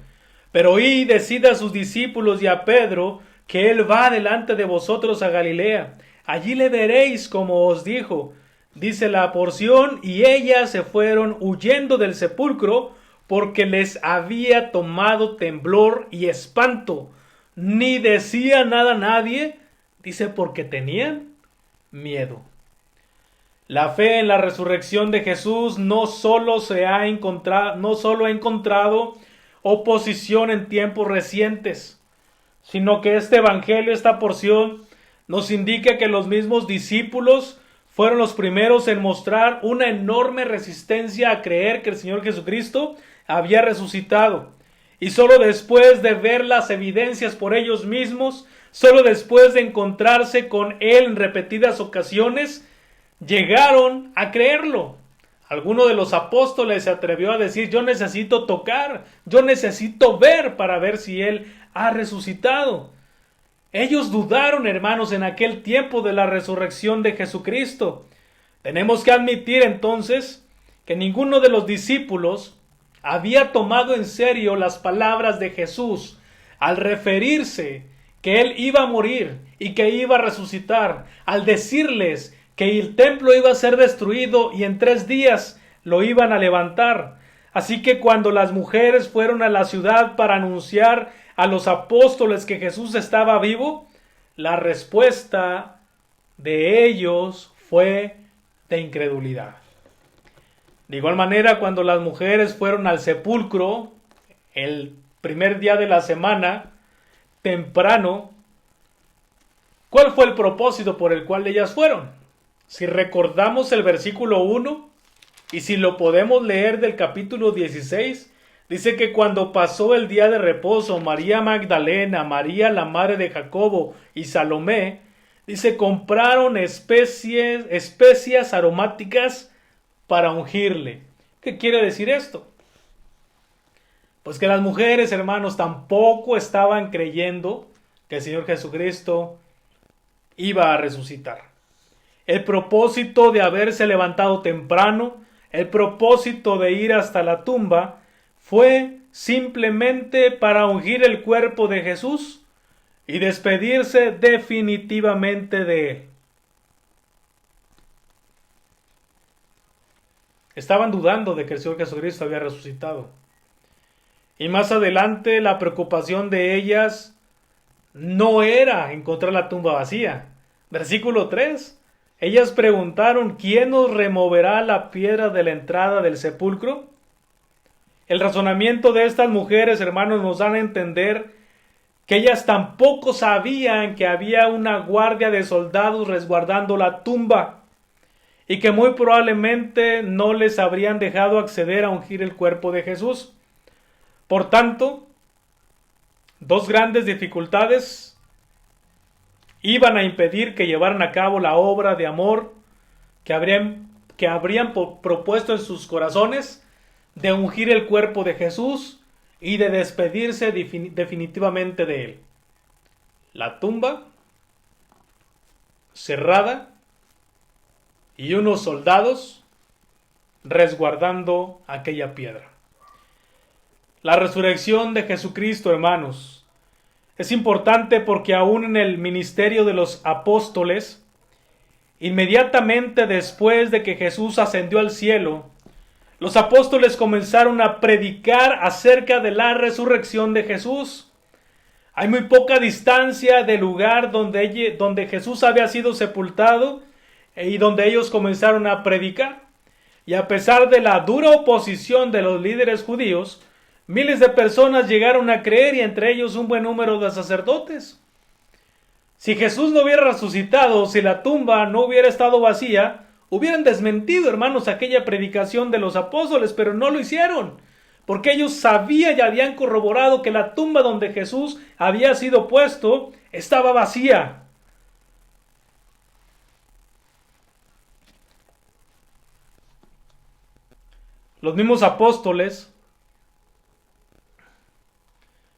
Pero id y decid a sus discípulos y a Pedro, que él va delante de vosotros a Galilea, allí le veréis como os dijo. Dice la porción, y ellas se fueron huyendo del sepulcro, porque les había tomado temblor y espanto. Ni decía nada a nadie, dice, porque tenían miedo. La fe en la resurrección de Jesús no solo ha encontrado oposición en tiempos recientes, sino que este evangelio, esta porción, nos indica que los mismos discípulos fueron los primeros en mostrar una enorme resistencia a creer que el Señor Jesucristo había resucitado. Y solo después de ver las evidencias por ellos mismos, solo después de encontrarse con Él en repetidas ocasiones, llegaron a creerlo. Alguno de los apóstoles se atrevió a decir: yo necesito tocar, yo necesito ver para ver si Él ha resucitado. Ellos dudaron, hermanos, en aquel tiempo de la resurrección de Jesucristo. Tenemos que admitir entonces que ninguno de los discípulos había tomado en serio las palabras de Jesús al referirse que Él iba a morir y que iba a resucitar, al decirles que el templo iba a ser destruido y en 3 días lo iban a levantar. Así que cuando las mujeres fueron a la ciudad para anunciar a los apóstoles que Jesús estaba vivo, la respuesta de ellos fue de incredulidad. De igual manera, cuando las mujeres fueron al sepulcro el primer día de la semana, temprano, ¿cuál fue el propósito por el cual ellas fueron? Si recordamos el versículo 1, y si lo podemos leer del capítulo 16, dice que cuando pasó el día de reposo, María Magdalena, María la madre de Jacobo y Salomé, dice, compraron especias aromáticas para ungirle. ¿Qué quiere decir esto? Pues que las mujeres, hermanos, tampoco estaban creyendo que el Señor Jesucristo iba a resucitar. El propósito de haberse levantado temprano, el propósito de ir hasta la tumba, fue simplemente para ungir el cuerpo de Jesús y despedirse definitivamente de Él. Estaban dudando de que el Señor Jesucristo había resucitado. Y más adelante la preocupación de ellas no era encontrar la tumba vacía. Versículo 3. Ellas preguntaron: ¿quién nos removerá la piedra de la entrada del sepulcro? El razonamiento de estas mujeres, hermanos, nos dan a entender que ellas tampoco sabían que había una guardia de soldados resguardando la tumba y que muy probablemente no les habrían dejado acceder a ungir el cuerpo de Jesús. Por tanto, 2 grandes dificultades iban a impedir que llevaran a cabo la obra de amor que habrían propuesto en sus corazones de ungir el cuerpo de Jesús y de despedirse definitivamente de Él. La tumba cerrada y unos soldados resguardando aquella piedra. La resurrección de Jesucristo, hermanos, es importante porque aún en el ministerio de los apóstoles, inmediatamente después de que Jesús ascendió al cielo, los apóstoles comenzaron a predicar acerca de la resurrección de Jesús. Hay muy poca distancia del lugar donde Jesús había sido sepultado y donde ellos comenzaron a predicar. Y a pesar de la dura oposición de los líderes judíos, miles de personas llegaron a creer y entre ellos un buen número de sacerdotes. Si Jesús no hubiera resucitado, si la tumba no hubiera estado vacía, hubieran desmentido, hermanos, aquella predicación de los apóstoles, pero no lo hicieron, porque ellos sabían y habían corroborado que la tumba donde Jesús había sido puesto estaba vacía. Los mismos apóstoles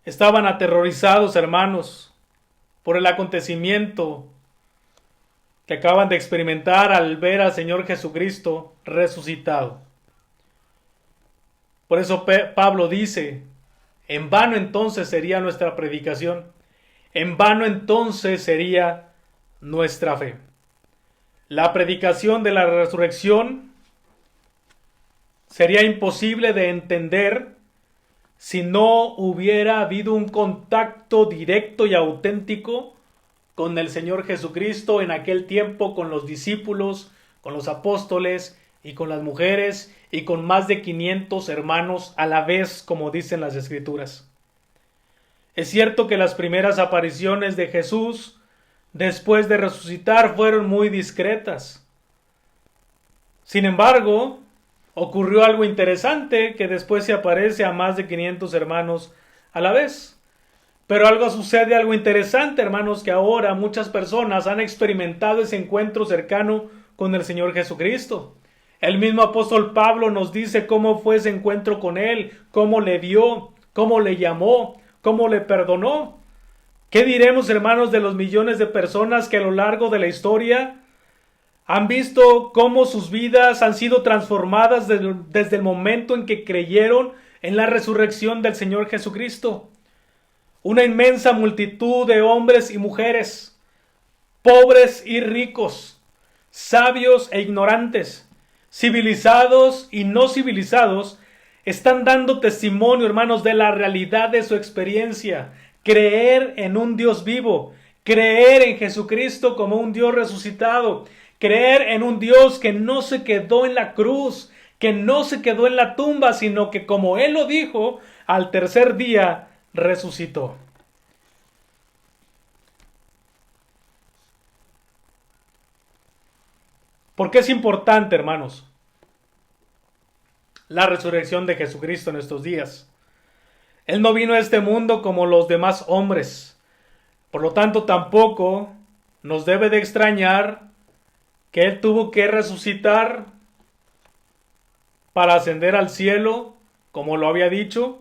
estaban aterrorizados, hermanos, por el acontecimiento que acaban de experimentar al ver al Señor Jesucristo resucitado. Por eso Pablo dice: en vano entonces sería nuestra predicación, en vano entonces sería nuestra fe. La predicación de la resurrección sería imposible de entender si no hubiera habido un contacto directo y auténtico con el Señor Jesucristo en aquel tiempo, con los discípulos, con los apóstoles y con las mujeres y con más de 500 hermanos a la vez, como dicen las Escrituras. Es cierto que las primeras apariciones de Jesús después de resucitar fueron muy discretas. Sin embargo, ocurrió algo interesante que después se aparece a más de 500 hermanos a la vez. Pero sucede algo interesante, hermanos, que ahora muchas personas han experimentado ese encuentro cercano con el Señor Jesucristo. El mismo apóstol Pablo nos dice cómo fue ese encuentro con Él, cómo le vio, cómo le llamó, cómo le perdonó. ¿Qué diremos, hermanos, de los millones de personas que a lo largo de la historia han visto cómo sus vidas han sido transformadas desde el momento en que creyeron en la resurrección del Señor Jesucristo? Una inmensa multitud de hombres y mujeres, pobres y ricos, sabios e ignorantes, civilizados y no civilizados, están dando testimonio, hermanos, de la realidad de su experiencia. Creer en un Dios vivo, creer en Jesucristo como un Dios resucitado, creer en un Dios que no se quedó en la cruz, que no se quedó en la tumba, sino que, como Él lo dijo, al tercer día resucitó. ¿Por qué es importante, hermanos, la resurrección de Jesucristo en estos días? Él no vino a este mundo como los demás hombres. Por lo tanto, tampoco nos debe de extrañar que Él tuvo que resucitar para ascender al cielo, como lo había dicho.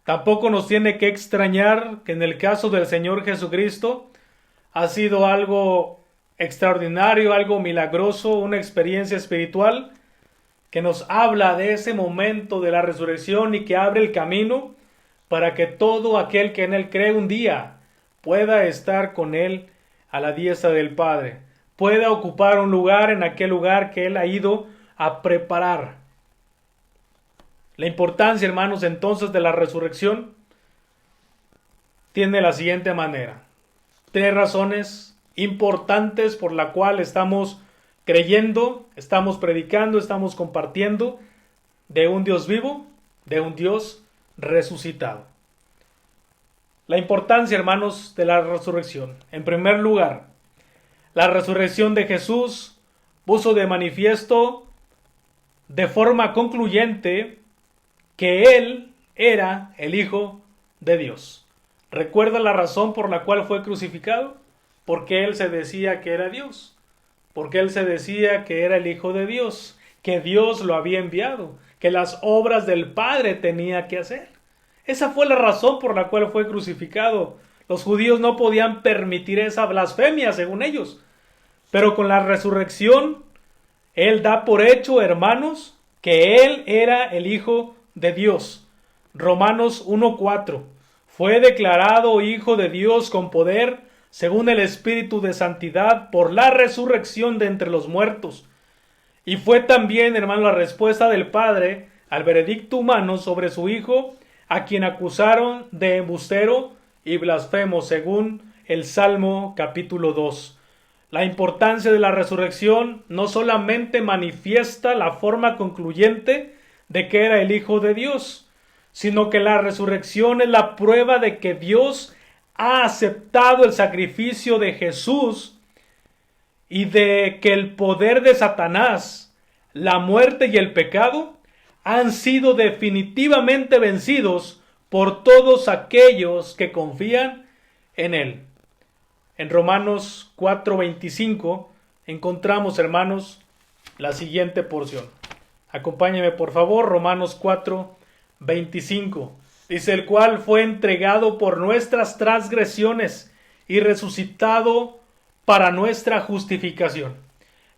Tampoco nos tiene que extrañar que en el caso del Señor Jesucristo ha sido algo extraordinario, algo milagroso, una experiencia espiritual que nos habla de ese momento de la resurrección y que abre el camino para que todo aquel que en Él cree un día pueda estar con Él a la diestra del Padre, pueda ocupar un lugar en aquel lugar que Él ha ido a preparar. La importancia, hermanos, entonces de la resurrección tiene la siguiente manera. 3 razones importantes por la cual estamos creyendo, estamos predicando, estamos compartiendo de un Dios vivo, de un Dios resucitado. La importancia, hermanos, de la resurrección. En primer lugar, la resurrección de Jesús puso de manifiesto de forma concluyente que Él era el Hijo de Dios. ¿Recuerda la razón por la cual fue crucificado? Porque Él se decía que era Dios. Porque Él se decía que era el Hijo de Dios, que Dios lo había enviado, que las obras del Padre tenía que hacer. Esa fue la razón por la cual fue crucificado. Los judíos no podían permitir esa blasfemia, según ellos. Pero con la resurrección, Él da por hecho, hermanos, que Él era el Hijo de Dios. Romanos 1:4. Fue declarado Hijo de Dios con poder, según el Espíritu de Santidad, por la resurrección de entre los muertos. Y fue también, hermano, la respuesta del Padre al veredicto humano sobre su Hijo, a quien acusaron de embustero y blasfemo, según el Salmo capítulo 2. La importancia de la resurrección no solamente manifiesta la forma concluyente de que era el Hijo de Dios, sino que la resurrección es la prueba de que Dios ha aceptado el sacrificio de Jesús y de que el poder de Satanás, la muerte y el pecado han sido definitivamente vencidos por todos aquellos que confían en Él. En Romanos 4:25 encontramos, hermanos, la siguiente porción. Acompáñenme, por favor, Romanos 4:25. Dice: el cual fue entregado por nuestras transgresiones y resucitado para nuestra justificación.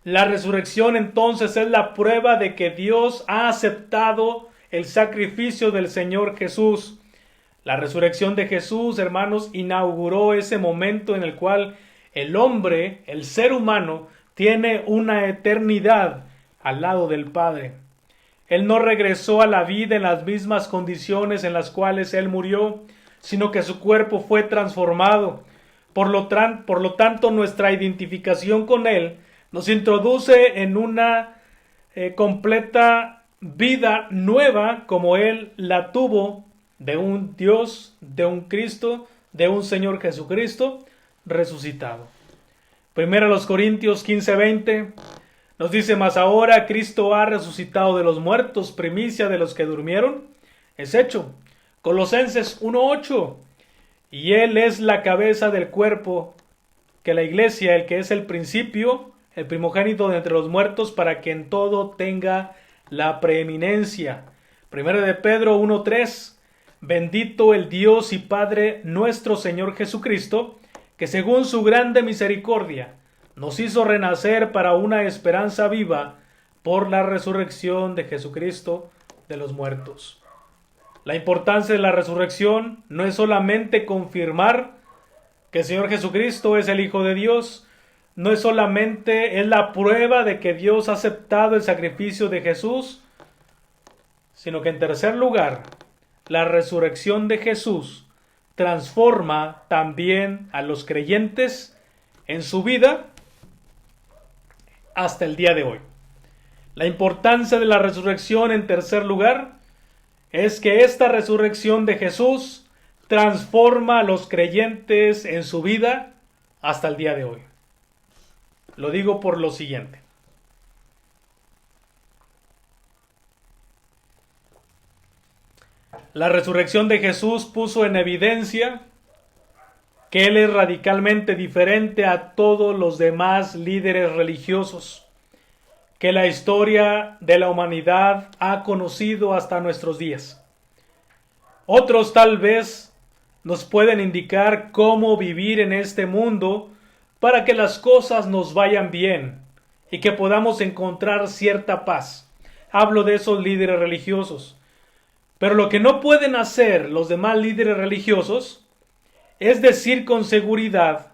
La resurrección entonces es la prueba de que Dios ha aceptado el sacrificio del Señor Jesús. La resurrección de Jesús, hermanos, inauguró ese momento en el cual el hombre, el ser humano, tiene una eternidad al lado del Padre. Él no regresó a la vida en las mismas condiciones en las cuales Él murió, sino que su cuerpo fue transformado. Por lo tanto, nuestra identificación con Él nos introduce en una completa vida nueva como Él la tuvo, de un Dios, de un Cristo, de un Señor Jesucristo resucitado. Primero a los Corintios 15:20 Nos dice: mas ahora Cristo ha resucitado de los muertos, primicia de los que durmieron. Es hecho. Colosenses 1:8. Y Él es la cabeza del cuerpo, que la iglesia, el que es el principio, el primogénito de entre los muertos, para que en todo tenga la preeminencia. Primero de Pedro 1:3. Bendito el Dios y Padre nuestro Señor Jesucristo, que según su grande misericordia nos hizo renacer para una esperanza viva por la resurrección de Jesucristo de los muertos. La importancia de la resurrección no es solamente confirmar que el Señor Jesucristo es el Hijo de Dios, no es solamente es la prueba de que Dios ha aceptado el sacrificio de Jesús, sino que en tercer lugar, la resurrección de Jesús transforma también a los creyentes en su vida hasta el día de hoy. La importancia de la resurrección, en tercer lugar, es que esta resurrección de Jesús transforma a los creyentes en su vida hasta el día de hoy. Lo digo por lo siguiente. La resurrección de Jesús puso en evidencia que Él es radicalmente diferente a todos los demás líderes religiosos que la historia de la humanidad ha conocido hasta nuestros días. Otros tal vez nos pueden indicar cómo vivir en este mundo para que las cosas nos vayan bien y que podamos encontrar cierta paz. Hablo de esos líderes religiosos. Pero lo que no pueden hacer los demás líderes religiosos es decir con seguridad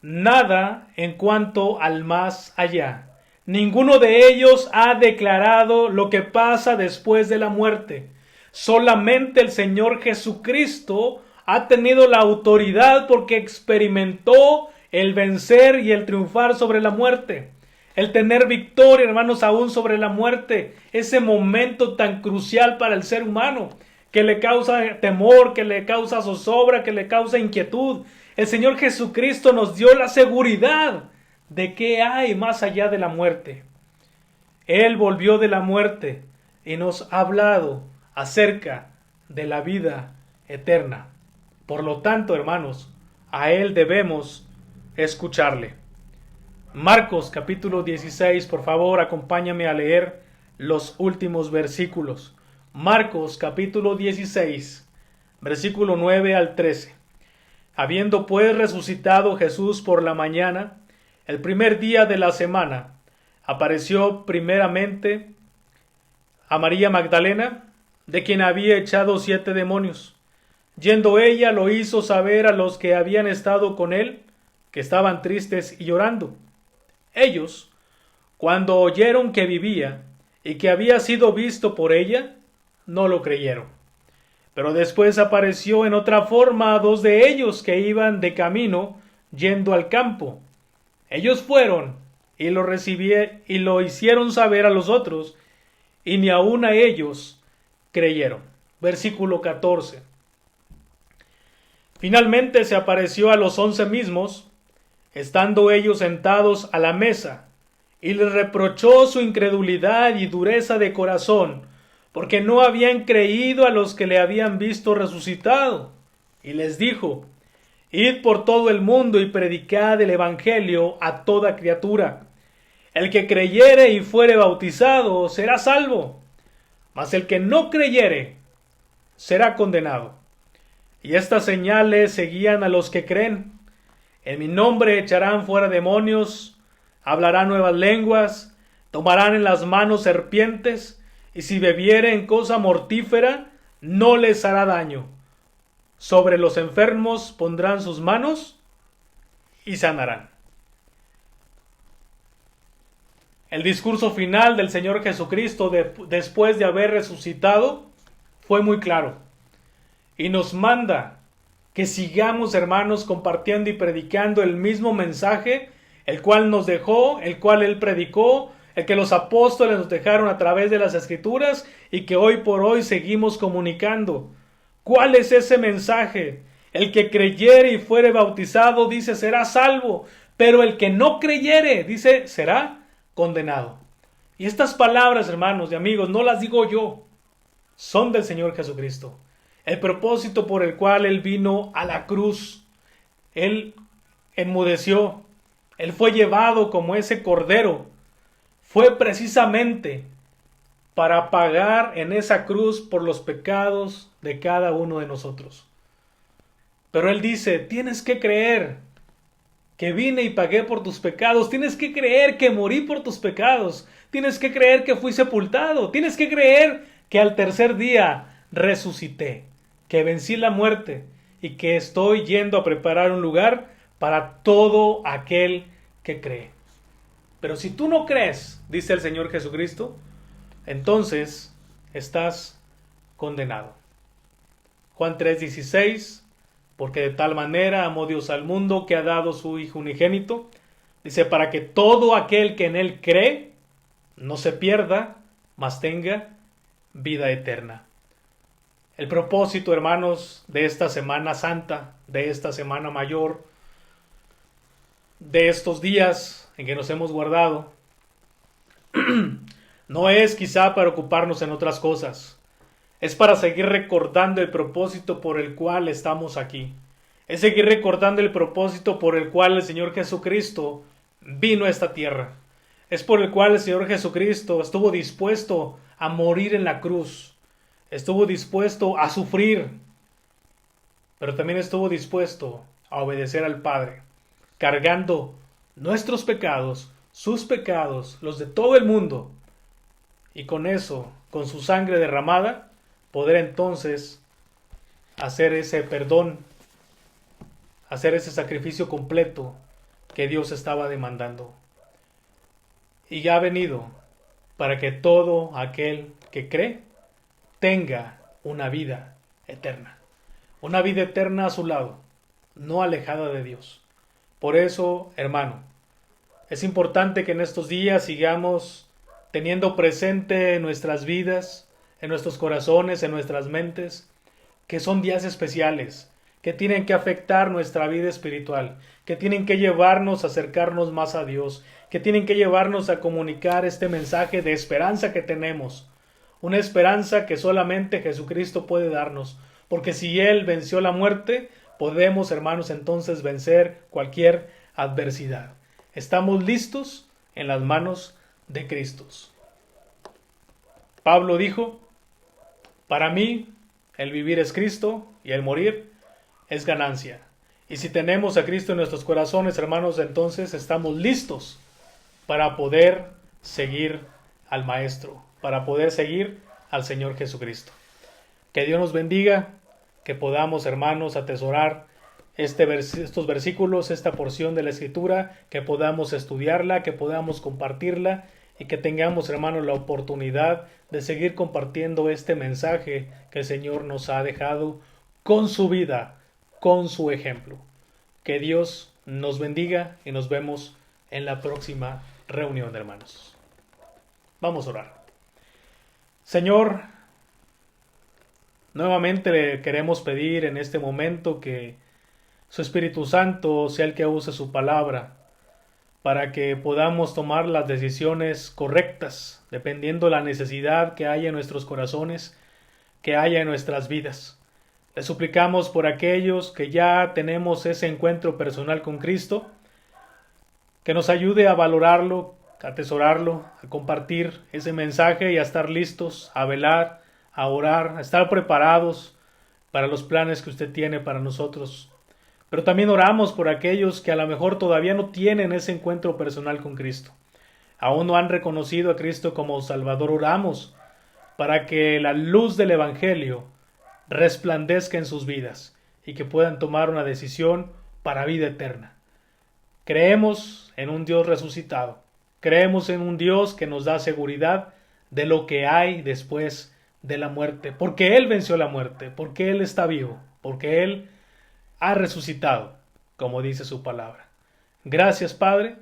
nada en cuanto al más allá. Ninguno de ellos ha declarado lo que pasa después de la muerte. Solamente el Señor Jesucristo ha tenido la autoridad porque experimentó el vencer y el triunfar sobre la muerte. El tener victoria, hermanos, aún sobre la muerte. Ese momento tan crucial para el ser humano, que le causa temor, que le causa zozobra, que le causa inquietud. El Señor Jesucristo nos dio la seguridad de que hay más allá de la muerte. Él volvió de la muerte y nos ha hablado acerca de la vida eterna. Por lo tanto, hermanos, a Él debemos escucharle. Marcos capítulo 16, por favor, acompáñame a leer los últimos versículos. Marcos capítulo 16, versículo 9 al 13. Habiendo pues resucitado Jesús por la mañana, el primer día de la semana, apareció primeramente a María Magdalena, de quien había echado 7 demonios. Yendo ella, lo hizo saber a los que habían estado con él, que estaban tristes y llorando. Ellos, cuando oyeron que vivía y que había sido visto por ella, no lo creyeron. Pero después apareció en otra forma a 2 de ellos que iban de camino yendo al campo. Ellos fueron y lo hicieron saber a los otros, y ni aun a ellos creyeron. Versículo 14. Finalmente se apareció a los 11 mismos, estando ellos sentados a la mesa, y les reprochó su incredulidad y dureza de corazón, porque no habían creído a los que le habían visto resucitado. Y les dijo: id por todo el mundo y predicad el evangelio a toda criatura. El que creyere y fuere bautizado será salvo, mas el que no creyere será condenado. Y estas señales seguían a los que creen. En mi nombre echarán fuera demonios, hablarán nuevas lenguas, tomarán en las manos serpientes, y si bebieren cosa mortífera, no les hará daño. Sobre los enfermos pondrán sus manos y sanarán. El discurso final del Señor Jesucristo después de haber resucitado fue muy claro y nos manda que sigamos, hermanos, compartiendo y predicando el mismo mensaje, el cual nos dejó, el cual Él predicó, el que los apóstoles nos dejaron a través de las Escrituras y que hoy por hoy seguimos comunicando. ¿Cuál es ese mensaje? El que creyere y fuere bautizado, dice, será salvo, pero el que no creyere, dice, será condenado. Y estas palabras, hermanos y amigos, no las digo yo, son del Señor Jesucristo. El propósito por el cual Él vino a la cruz, Él enmudeció, Él fue llevado como ese cordero, fue precisamente para pagar en esa cruz por los pecados de cada uno de nosotros. Pero Él dice, tienes que creer que vine y pagué por tus pecados, tienes que creer que morí por tus pecados, tienes que creer que fui sepultado, tienes que creer que al tercer día resucité, que vencí la muerte y que estoy yendo a preparar un lugar para todo aquel que cree. Pero si tú no crees, dice el Señor Jesucristo, entonces estás condenado. Juan 3:16, porque de tal manera amó Dios al mundo que ha dado su Hijo unigénito, dice, para que todo aquel que en Él cree no se pierda, mas tenga vida eterna. El propósito, hermanos, de esta Semana Santa, de esta Semana Mayor, de estos días en que nos hemos guardado, no es quizá para ocuparnos en otras cosas, es para seguir recordando el propósito por el cual estamos aquí. Es seguir recordando el propósito por el cual el Señor Jesucristo vino a esta tierra. Es por el cual el Señor Jesucristo estuvo dispuesto a morir en la cruz. Estuvo dispuesto a sufrir. Pero también estuvo dispuesto a obedecer al Padre, cargando nuestros pecados, sus pecados, los de todo el mundo. Y con eso, con su sangre derramada, poder entonces hacer ese perdón, hacer ese sacrificio completo que Dios estaba demandando. Y ya ha venido para que todo aquel que cree tenga una vida eterna. Una vida eterna a su lado, no alejada de Dios. Por eso, hermano, es importante que en estos días sigamos teniendo presente en nuestras vidas, en nuestros corazones, en nuestras mentes, que son días especiales, que tienen que afectar nuestra vida espiritual, que tienen que llevarnos a acercarnos más a Dios, que tienen que llevarnos a comunicar este mensaje de esperanza que tenemos, una esperanza que solamente Jesucristo puede darnos, porque si Él venció la muerte, podemos, hermanos, entonces vencer cualquier adversidad. Estamos listos en las manos de Cristo. Pablo dijo, para mí el vivir es Cristo y el morir es ganancia. Y si tenemos a Cristo en nuestros corazones, hermanos, entonces estamos listos para poder seguir al Maestro, para poder seguir al Señor Jesucristo. Que Dios nos bendiga, que podamos, hermanos, atesorar estos versículos, esta porción de la Escritura, que podamos estudiarla, que podamos compartirla y que tengamos, hermanos, la oportunidad de seguir compartiendo este mensaje que el Señor nos ha dejado con su vida, con su ejemplo. Que Dios nos bendiga y nos vemos en la próxima reunión de hermanos. Vamos a orar. Señor, nuevamente le queremos pedir en este momento que su Espíritu Santo sea el que use su palabra para que podamos tomar las decisiones correctas dependiendo de la necesidad que haya en nuestros corazones, que haya en nuestras vidas. Le suplicamos por aquellos que ya tenemos ese encuentro personal con Cristo, que nos ayude a valorarlo, a atesorarlo, a compartir ese mensaje y a estar listos, a velar, a orar, a estar preparados para los planes que usted tiene para nosotros. Pero también oramos por aquellos que a lo mejor todavía no tienen ese encuentro personal con Cristo. Aún no han reconocido a Cristo como Salvador. Oramos para que la luz del Evangelio resplandezca en sus vidas y que puedan tomar una decisión para vida eterna. Creemos en un Dios resucitado. Creemos en un Dios que nos da seguridad de lo que hay después de la muerte. Porque Él venció la muerte, porque Él está vivo, porque Él ha resucitado, como dice su palabra. Gracias, Padre.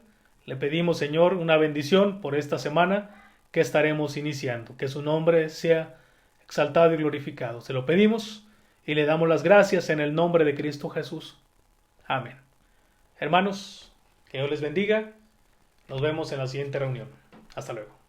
Le pedimos, Señor, una bendición por esta semana que estaremos iniciando. Que su nombre sea exaltado y glorificado. Se lo pedimos y le damos las gracias en el nombre de Cristo Jesús. Amén. Hermanos, que Dios les bendiga. Nos vemos en la siguiente reunión. Hasta luego.